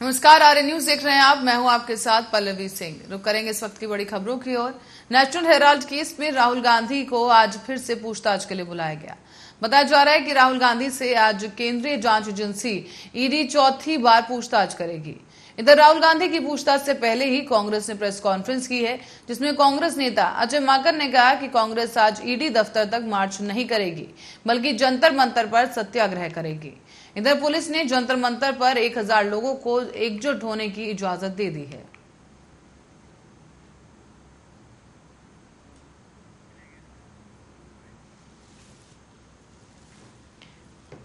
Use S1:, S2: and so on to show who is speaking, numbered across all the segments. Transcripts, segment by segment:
S1: नमस्कार, आर्य न्यूज देख रहे हैं आप। मैं हूं आपके साथ पल्लवी सिंह। रुक करेंगे इस वक्त की बड़ी खबरों की ओर। नेशनल हेराल्ड केस में राहुल गांधी को आज फिर से पूछताछ के लिए बुलाया गया। बताया जा रहा है कि राहुल गांधी से आज केंद्रीय जांच एजेंसी ईडी चौथी बार पूछताछ करेगी। इधर राहुल गांधी की पूछताछ से पहले ही कांग्रेस ने प्रेस कॉन्फ्रेंस की है, जिसमें कांग्रेस नेता अजय माकन ने कहा कि कांग्रेस आज ईडी दफ्तर तक मार्च नहीं करेगी, बल्कि जंतर मंतर पर सत्याग्रह करेगी। इधर पुलिस ने जंतर मंतर पर 1000 लोगों को एकजुट होने की इजाजत दे दी है।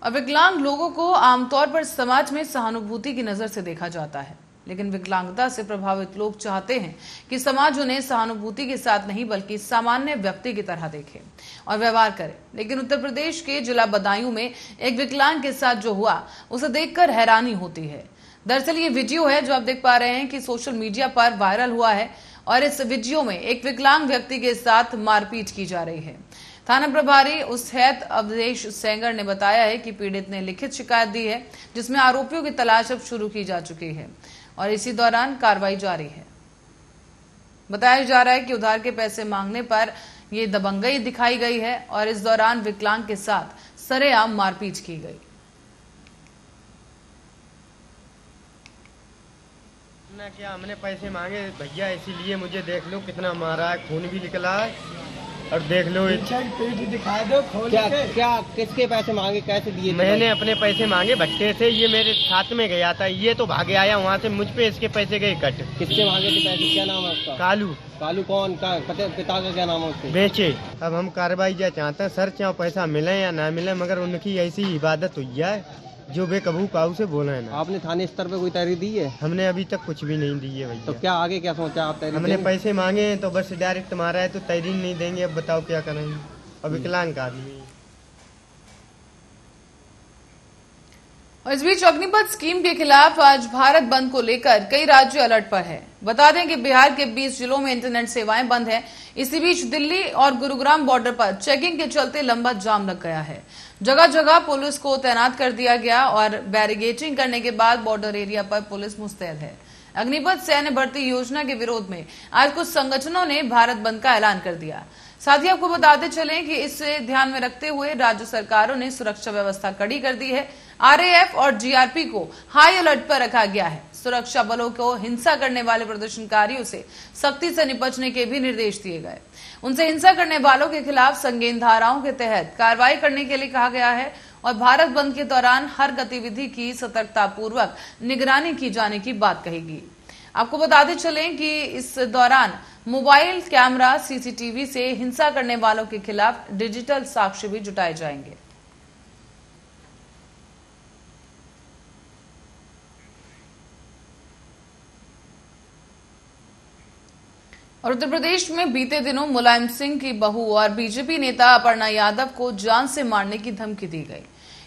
S1: और विकलांग लोगों को आमतौर पर समाज में सहानुभूति की नजर से देखा जाता है, लेकिन विकलांगता से प्रभावित लोग चाहते हैं कि समाज उन्हें सहानुभूति के साथ नहीं बल्कि सामान्य व्यक्ति की तरह देखे और व्यवहार करे। लेकिन उत्तर प्रदेश के जिला बदायूं में एक विकलांग के साथ जो हुआ उसे देखकर हैरानी होती है। दरअसल ये वीडियो है जो आप देख पा रहे हैं कि सोशल मीडिया पर वायरल हुआ है और इस वीडियो में एक विकलांग व्यक्ति के साथ मारपीट की जा रही है। थाना प्रभारी उसहैत अवधेश सेंगर ने बताया है कि पीड़ित ने लिखित शिकायत दी है, जिसमें आरोपियों की तलाश अब शुरू की जा चुकी है और इसी दौरान कार्रवाई जारी है। बताया जा रहा है कि उधार के पैसे मांगने पर ये दबंगई दिखाई गई है और इस दौरान विकलांग के साथ सरेआम मारपीट की गई।
S2: ना क्या हमने पैसे मांगे भैया, इसीलिए मुझे देख लो कितना मारा है, खून भी निकला है और देख लो
S3: पेट दिखा दो खोल
S2: क्या
S3: के।
S2: क्या किसके पैसे मांगे, कैसे दिए? मैंने अपने पैसे मांगे भट्टे से, ये मेरे साथ में गया था, ये तो भागे आया वहाँ से, मुझ पे इसके पैसे गए कट।
S3: किसके मांगे थे पैसे? क्या नाम है उसका?
S2: कालू।
S3: कालू कौन का? पिता का क्या नाम है उसके?
S2: बेचे। अब हम कार्रवाई जा चाहते हैं सर, चाहे पैसा मिले या ना मिले, मगर उनकी ऐसी इबादत हुई है जो बेकबू काऊ से बोला है ना।
S3: आपने थाने स्तर पे कोई तहरीर दी है?
S2: हमने अभी तक कुछ भी नहीं दी है भैया।
S3: तो क्या आगे क्या सोचा आप? तहरीर
S2: हमने पैसे मांगे तो बस डायरेक्ट मारा है, तो तहरीर नहीं देंगे। अब बताओ क्या करेंगे, अब विकलांग का आदमी।
S1: और इस बीच अग्निपथ स्कीम के खिलाफ आज भारत बंद को लेकर कई राज्य अलर्ट पर है। बता दें कि बिहार के 20 जिलों में इंटरनेट सेवाएं बंद हैं। इसी बीच दिल्ली और गुरुग्राम बॉर्डर पर चेकिंग के चलते लंबा जाम लग गया है। जगह जगह पुलिस को तैनात कर दिया गया और बैरिगेटिंग करने के बाद बॉर्डर एरिया पर पुलिस मुस्तैद है। अग्निपथ सैन्य भर्ती योजना के विरोध में आज कुछ संगठनों ने भारत बंद का ऐलान कर दिया। साथ ही आपको बताते चलें कि इसे ध्यान में रखते हुए राज्य सरकारों ने सुरक्षा व्यवस्था कड़ी कर दी है। आरएएफ और जीआरपी को हाई अलर्ट पर रखा गया है। सुरक्षा बलों को हिंसा करने वाले प्रदर्शनकारियों से सख्ती से निपटने के भी निर्देश दिए गए। उनसे हिंसा करने वालों के खिलाफ संगीन धाराओं के तहत कार्रवाई करने के लिए कहा गया है और भारत बंद के दौरान हर गतिविधि की सतर्कता पूर्वक निगरानी की जाने की बात कहेगी। आपको बताते चलें कि इस दौरान मोबाइल कैमरा, सीसीटीवी से हिंसा करने वालों के खिलाफ डिजिटल साक्ष्य भी जुटाए जाएंगे। और उत्तर प्रदेश में बीते दिनों मुलायम सिंह की बहू और बीजेपी नेता अपर्णा यादव को जान से मारने की धमकी दी गई।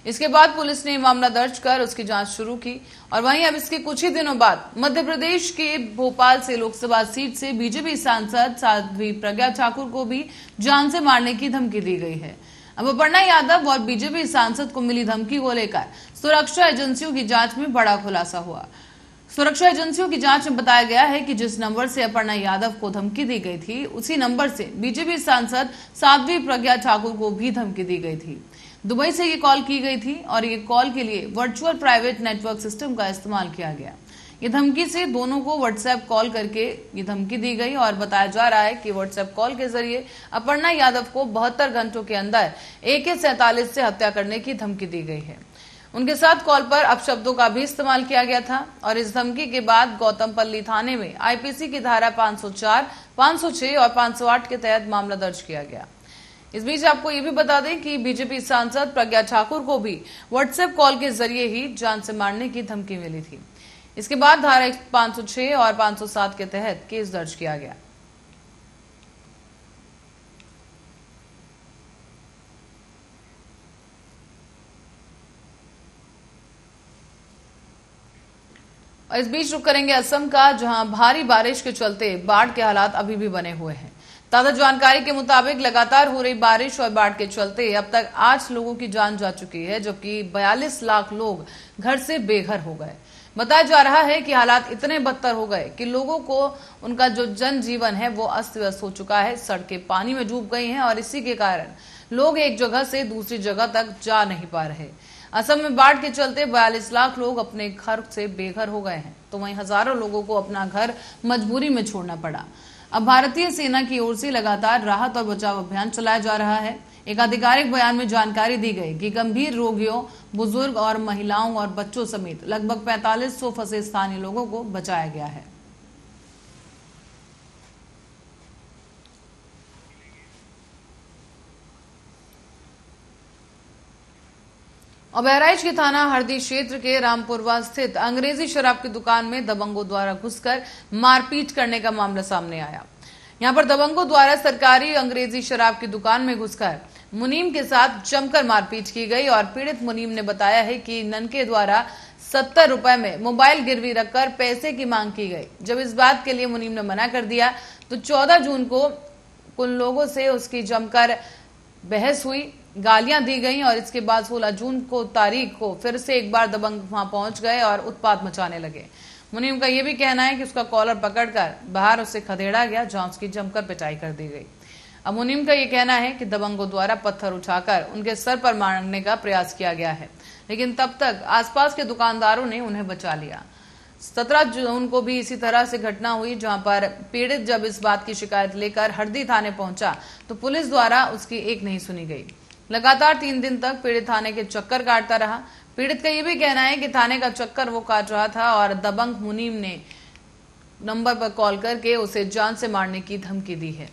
S1: इसके बाद पुलिस ने मामला दर्ज कर उसकी जांच शुरू की और वहीं अब इसके कुछ ही दिनों बाद मध्य प्रदेश के भोपाल से लोकसभा सीट से बीजेपी सांसद साध्वी प्रज्ञा ठाकुर को भी जान से मारने की धमकी दी गई है। अब अपर्णा यादव और बीजेपी सांसद को मिली धमकी को लेकर सुरक्षा एजेंसियों की जांच में बड़ा खुलासा हुआ। सुरक्षा एजेंसियों की जांच में बताया गया है कि जिस नंबर से अपर्णा यादव को धमकी दी गई थी, उसी नंबर से बीजेपी सांसद साध्वी प्रज्ञा ठाकुर को भी धमकी दी गई थी। दुबई से ये कॉल की गई थी और ये कॉल के लिए वर्चुअल प्राइवेट नेटवर्क सिस्टम का इस्तेमाल किया गया। ये धमकी से दोनों को व्हाट्सएप कॉल करके ये धमकी दी गई और बताया जा रहा है कि व्हाट्सएप कॉल के जरिए अपर्णा यादव को 72 घंटों के अंदर AK-47 से हत्या करने की धमकी दी गई है। उनके साथ कॉल पर अपशब्दों का भी इस्तेमाल किया गया था और इस धमकी के बाद गौतमपल्ली थाने में आईपीसी की धारा 504, 506 और 508 के तहत मामला दर्ज किया गया। इस बीच आपको ये भी बता दें कि बीजेपी सांसद प्रज्ञा ठाकुर को भी व्हाट्सएप कॉल के जरिए ही जान से मारने की धमकी मिली थी। इसके बाद धारा 506 और 507 के तहत केस दर्ज किया गया। और इस बीच रुक करेंगे असम का, जहां भारी बारिश के चलते बाढ़ के हालात अभी भी बने हुए हैं। ताजा जानकारी के मुताबिक लगातार हो रही बारिश और बाढ़ के चलते अब तक 8 लोगों की जान जा चुकी है, जबकि 42 लाख लोग घर से बेघर हो गए। बताया जा रहा है कि हालात इतने बदतर हो गए कि लोगों को उनका जो जनजीवन है वो अस्त व्यस्त हो चुका है। सड़कें पानी में डूब गई हैं और इसी के कारण लोग एक जगह से दूसरी जगह तक जा नहीं पा रहे। असम में बाढ़ के चलते 42 लाख लोग अपने घर से बेघर हो गए हैं, तो वहीं हजारों लोगों को अपना घर मजबूरी में छोड़ना पड़ा। अब भारतीय सेना की ओर से लगातार राहत और बचाव अभियान चलाया जा रहा है। एक आधिकारिक बयान में जानकारी दी गई कि गंभीर रोगियों, बुजुर्ग और महिलाओं और बच्चों समेत लगभग 4500 फंसे स्थानीय लोगों को बचाया गया है। और बहराइच के थाना हरदी क्षेत्र के रामपुरवा स्थित अंग्रेजी शराब की दुकान में दबंगों द्वारा घुसकर मारपीट करने का मामला सामने आया। यहां पर दबंगों द्वारा सरकारी अंग्रेजी शराब की दुकान में घुसकर मुनीम के साथ जमकर मारपीट की गई और पीड़ित मुनीम ने बताया है कि ननके द्वारा 70 रुपए में मोबाइल गिरवी रखकर पैसे की मांग की गई। जब इस बात के लिए मुनीम ने मना कर दिया तो 14 जून को कुछ लोगों से उसकी जमकर बहस हुई, गालियां दी गईं और इसके बाद 16 जून को तारीख को फिर से एक बार दबंग वहां पहुंच गए और उत्पात मचाने लगे। मुनीम का यह भी कहना है कि उसका कॉलर पकड़कर बाहर उसे खदेड़ा गया, जहां उसकी जमकर पिटाई कर दी गई। अब मुनीम का यह कहना है कि दबंगों द्वारा पत्थर उठाकर उनके सर पर मारने का प्रयास किया गया है, लेकिन तब तक आसपास के दुकानदारों ने उन्हें बचा लिया। 17 जून को भी इसी तरह से घटना हुई, जहां पर पीड़ित जब इस बात की शिकायत लेकर हरदी थाने पहुंचा तो पुलिस द्वारा उसकी एक नहीं सुनी गई। लगातार 3 दिन तक पीड़ित थाने के चक्कर काटता रहा। पीड़ित का यह भी कहना है कि थाने का चक्कर वो काट रहा था और दबंग मुनीम ने नंबर पर कॉल करके उसे जान से मारने की धमकी दी है।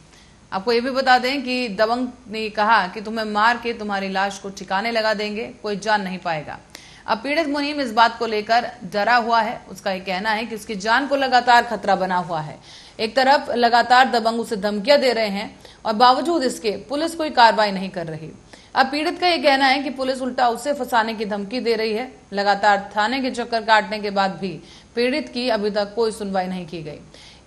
S1: आपको ये भी बता दें कि दबंग ने कहा कि तुम्हें मार के तुम्हारी लाश को ठिकाने लगा देंगे, कोई जान नहीं पाएगा। अब पीड़ित मुनीम इस बात को लेकर डरा हुआ है। उसका ये कहना है कि उसकी जान को लगातार खतरा बना हुआ है। एक तरफ लगातार दबंग उसे धमकियां दे रहे हैं और बावजूद इसके पुलिस कोई कार्रवाई नहीं कर रही। अब पीड़ित का यह कहना है कि पुलिस उल्टा उसे फंसाने की धमकी दे रही है। लगातार थाने के चक्कर काटने के बाद भी पीड़ित की अभी तक कोई सुनवाई नहीं की गई।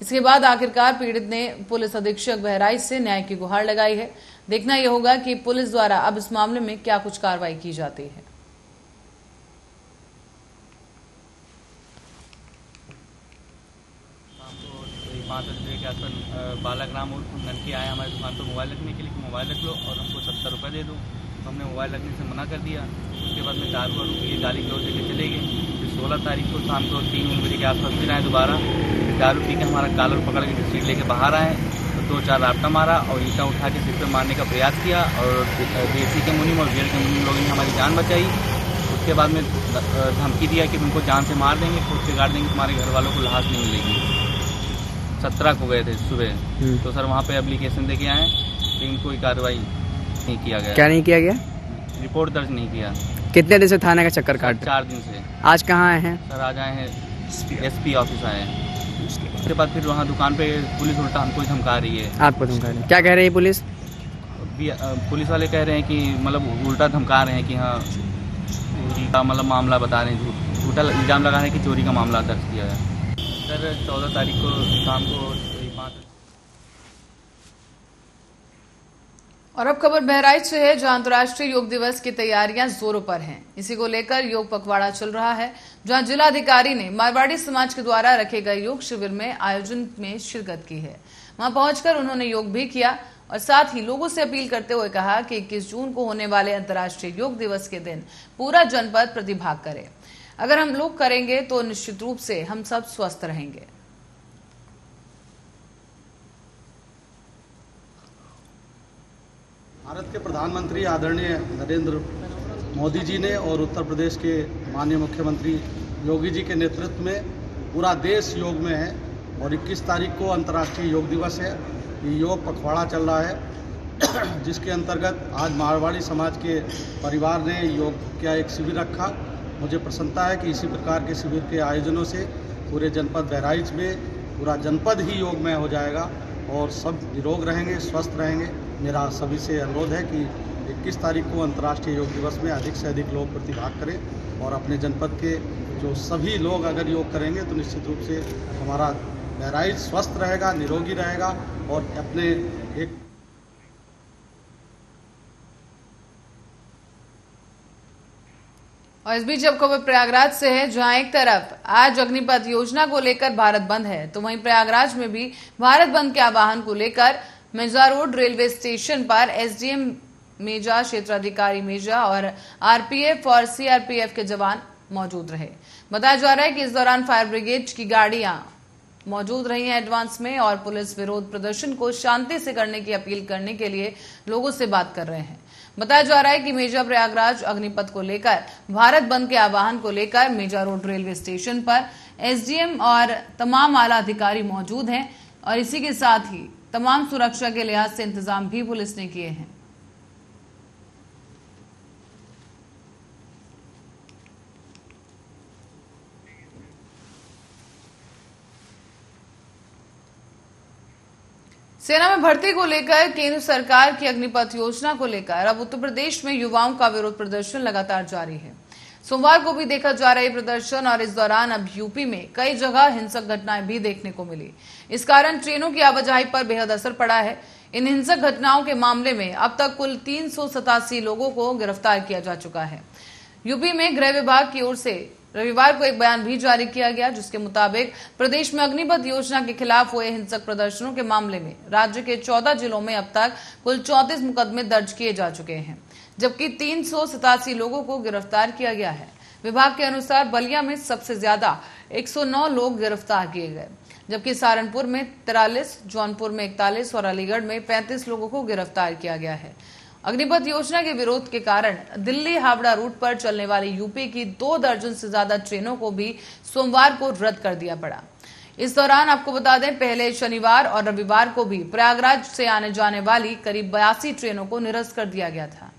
S1: इसके बाद आखिरकार पीड़ित ने पुलिस अधीक्षक बहराइच से न्याय की गुहार लगाई है। देखना यह होगा कि पुलिस द्वारा अब इस मामले में क्या कुछ कार्रवाई की जाती है।
S4: आपको 5 बजे के आसपास बालाग्राम और ननकी आए हमारी दुकान पर मोबाइल रखने के लिए कि मोबाइल रख लो और हमको 70 रुपये दे दो। तो हमने मोबाइल रखने से मना कर दिया। उसके बाद में दारू वारू की गाली की ओर लेके चले गए। फिर 16 तारीख को शाम को 3 बजे के आसपास फिर आए दोबारा। दारू पी के हमारा कॉलर पकड़ के सीट लेके बाहर आए तो 2-4 रास्ता मारा और ईंटा उठा के सिर पर मारने का प्रयास किया और देसी के मुनीम और गेड़ के मुनीम लोगों ने हमारी जान बचाई। उसके बाद में धमकी दिया कि उनको जान से मार देंगे, खुद से गाड़ देंगे, तुम्हारे घर वालों को लाश नहीं मिलेगी। 17 को गए थे सुबह, तो सर वहाँ पे एप्लीकेशन दे के आए, लेकिन कोई कार्रवाई नहीं किया गया।
S5: क्या नहीं किया गया?
S4: रिपोर्ट दर्ज नहीं किया।
S5: कितने दिन से थाने का चक्कर काट?
S4: 4 दिन से।
S5: आज कहाँ आए हैं?
S4: सर आज आए हैं SP ऑफिस आए हैं। उसके बाद फिर वहाँ दुकान पे पुलिस उल्टा हमको धमका रही है।
S5: आपको धमका रही है? क्या कह रही है पुलिस?
S4: पुलिस वाले कह रहे हैं कि मतलब उल्टा धमका रहे हैं कि हाँ चोरी का मतलब मामला बता रहे हैं, झूठा इल्ज़ाम लगा रहे हैं कि चोरी का मामला दर्ज किया है। सर 14 तारीख को शाम को 5।
S1: और अब खबर बहराइच से है, जहां अंतर्राष्ट्रीय योग दिवस की तैयारियां जोरों पर हैं। इसी को लेकर योग पखवाड़ा चल रहा है, जहां जिलाधिकारी ने मारवाड़ी समाज के द्वारा रखे गए योग शिविर में आयोजन में शिरकत की है। वहां पहुंचकर उन्होंने योग भी किया और साथ ही लोगों से अपील करते हुए कहा कि 21 जून को होने वाले अंतर्राष्ट्रीय योग दिवस के दिन पूरा जनपद प्रतिभाग करे। अगर हम लोग करेंगे तो निश्चित रूप से हम सब स्वस्थ रहेंगे।
S6: भारत के प्रधानमंत्री आदरणीय नरेंद्र मोदी जी ने और उत्तर प्रदेश के माननीय मुख्यमंत्री योगी जी के नेतृत्व में पूरा देश योग में है और 21 तारीख को अंतर्राष्ट्रीय योग दिवस है। ये योग पखवाड़ा चल रहा है, जिसके अंतर्गत आज मारवाड़ी समाज के परिवार ने योग का एक शिविर रखा। मुझे प्रसन्नता है कि इसी प्रकार के शिविर के आयोजनों से पूरे जनपद बहराइच में पूरा जनपद ही योगमय हो जाएगा और सब निरोग रहेंगे, स्वस्थ रहेंगे। मेरा सभी से अनुरोध है कि 21 तारीख को अंतर्राष्ट्रीय योग दिवस में अधिक से अधिक लोग प्रतिभाग करें और अपने जनपद के जो सभी लोग अगर योग करेंगे तो निश्चित रूप से हमारा बहराइच स्वस्थ रहेगा, निरोगी रहेगा और अपने एक
S1: और इस बीच अब खबर प्रयागराज से है, जहां एक तरफ आज अग्निपथ योजना को लेकर भारत बंद है, तो वहीं प्रयागराज में भी भारत बंद के आह्वान को लेकर मेजा रोड रेलवे स्टेशन पर एसडीएम मेजा, क्षेत्राधिकारी मेजा और आरपीएफ और सीआरपीएफ के जवान मौजूद रहे। बताया जा रहा है कि इस दौरान फायर ब्रिगेड की गाड़ियां मौजूद रही हैं एडवांस में, और पुलिस विरोध प्रदर्शन को शांति से करने की अपील करने के लिए लोगों से बात कर रहे हैं। बताया जा रहा है कि मेजा प्रयागराज अग्निपथ को लेकर भारत बंद के आह्वान को लेकर मेजा रोड रेलवे स्टेशन पर एसडीएम और तमाम आला अधिकारी मौजूद हैं, और इसी के साथ ही तमाम सुरक्षा के लिहाज से इंतजाम भी पुलिस ने किए हैं। सेना में भर्ती को लेकर केंद्र सरकार की अग्निपथ योजना को लेकर अब उत्तर प्रदेश में युवाओं का विरोध प्रदर्शन लगातार जारी है। सोमवार को भी देखा जा रहा है प्रदर्शन, और इस दौरान अब यूपी में कई जगह हिंसक घटनाएं भी देखने को मिली। इस कारण ट्रेनों की आवाजाही पर बेहद असर पड़ा है। इन हिंसक घटनाओं के मामले में अब तक कुल 387 लोगों को गिरफ्तार किया जा चुका है। यूपी में गृह विभाग की ओर से रविवार को एक बयान भी जारी किया गया, जिसके मुताबिक प्रदेश में अग्निपथ योजना के खिलाफ हुए हिंसक प्रदर्शनों के मामले में राज्य के 14 जिलों में अब तक कुल 34 मुकदमे दर्ज किए जा चुके हैं, जबकि 387 लोगों को गिरफ्तार किया गया है। विभाग के अनुसार बलिया में सबसे ज्यादा 109 लोग गिरफ्तार किए गए, जबकि सहारनपुर में 43, जौनपुर में 41 और अलीगढ़ में 35 लोगों को गिरफ्तार किया गया है। अग्निपथ योजना के विरोध के कारण दिल्ली हावड़ा रूट पर चलने वाली यूपी की 2 दर्जन से ज्यादा ट्रेनों को भी सोमवार को रद्द कर दिया पड़ा। इस दौरान आपको बता दें, पहले शनिवार और रविवार को भी प्रयागराज से आने जाने वाली करीब 82 ट्रेनों को निरस्त कर दिया गया था।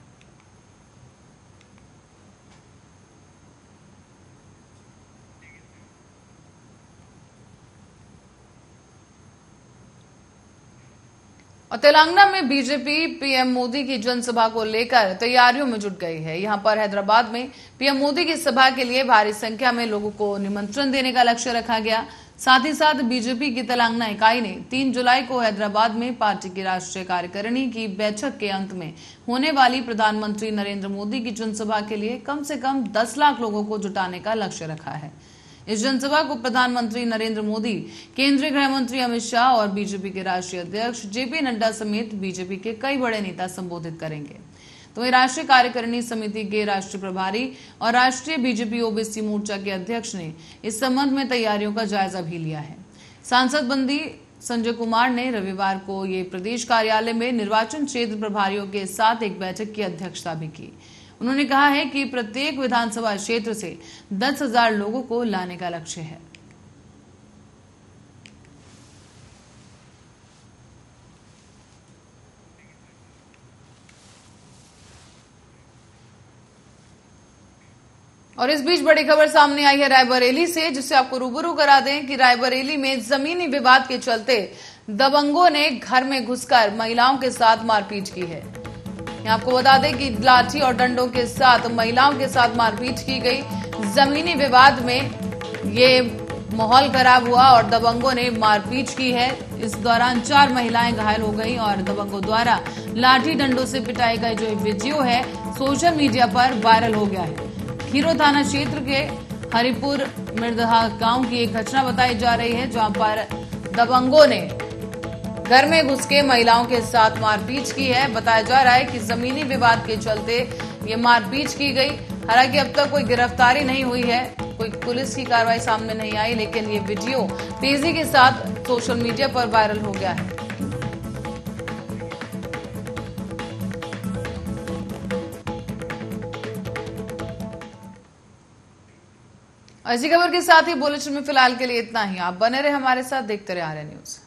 S1: और तेलंगाना में बीजेपी पीएम मोदी की जनसभा को लेकर तैयारियों में जुट गई है। यहां पर हैदराबाद में पीएम मोदी की सभा के लिए भारी संख्या में लोगों को निमंत्रण देने का लक्ष्य रखा गया। साथ ही साथ बीजेपी की तेलंगाना इकाई ने 3 जुलाई को हैदराबाद में पार्टी की राष्ट्रीय कार्यकारिणी की बैठक के अंत में होने वाली प्रधानमंत्री नरेंद्र मोदी की जनसभा के लिए कम से कम 10 लाख लोगों को जुटाने का लक्ष्य रखा है। इस जनसभा को प्रधानमंत्री नरेंद्र मोदी, केंद्रीय गृह मंत्री अमित शाह और बीजेपी के राष्ट्रीय अध्यक्ष जेपी नड्डा समेत बीजेपी के कई बड़े नेता संबोधित करेंगे। तो वहीं राष्ट्रीय कार्यकारिणी समिति के राष्ट्रीय प्रभारी और राष्ट्रीय बीजेपी ओबीसी मोर्चा के अध्यक्ष ने इस संबंध में तैयारियों का जायजा भी लिया है। सांसद बंदी संजय कुमार ने रविवार को ये प्रदेश कार्यालय में निर्वाचन क्षेत्र प्रभारियों के साथ एक बैठक की अध्यक्षता भी की। उन्होंने कहा है कि प्रत्येक विधानसभा क्षेत्र से 10,000 लोगों को लाने का लक्ष्य है। और इस बीच बड़ी खबर सामने आई है रायबरेली से, जिससे आपको रूबरू करा दें कि रायबरेली में जमीनी विवाद के चलते दबंगों ने घर में घुसकर महिलाओं के साथ मारपीट की है। आपको बता दें कि लाठी और डंडों के साथ महिलाओं के साथ मारपीट की गई। जमीनी विवाद में ये माहौल खराब हुआ और दबंगों ने मारपीट की है। इस दौरान 4 महिलाएं घायल हो गई और दबंगों द्वारा लाठी डंडों से पिटाई का जो वीडियो है सोशल मीडिया पर वायरल हो गया है। खीरो थाना क्षेत्र के हरिपुर मिर्दहा गांव की एक घटना बताई जा रही है, जहां पर दबंगों ने घर में घुस के महिलाओं के साथ मारपीट की है। बताया जा रहा है कि जमीनी विवाद के चलते ये मारपीट की गई। हालांकि अब तक कोई गिरफ्तारी नहीं हुई है, कोई पुलिस की कार्रवाई सामने नहीं आई, लेकिन ये वीडियो तेजी के साथ सोशल मीडिया पर वायरल हो गया है। इसी खबर के साथ ही बुलेटिन में फिलहाल के लिए इतना ही। आप बने रहे हमारे साथ, देखते रहे आर्या न्यूज।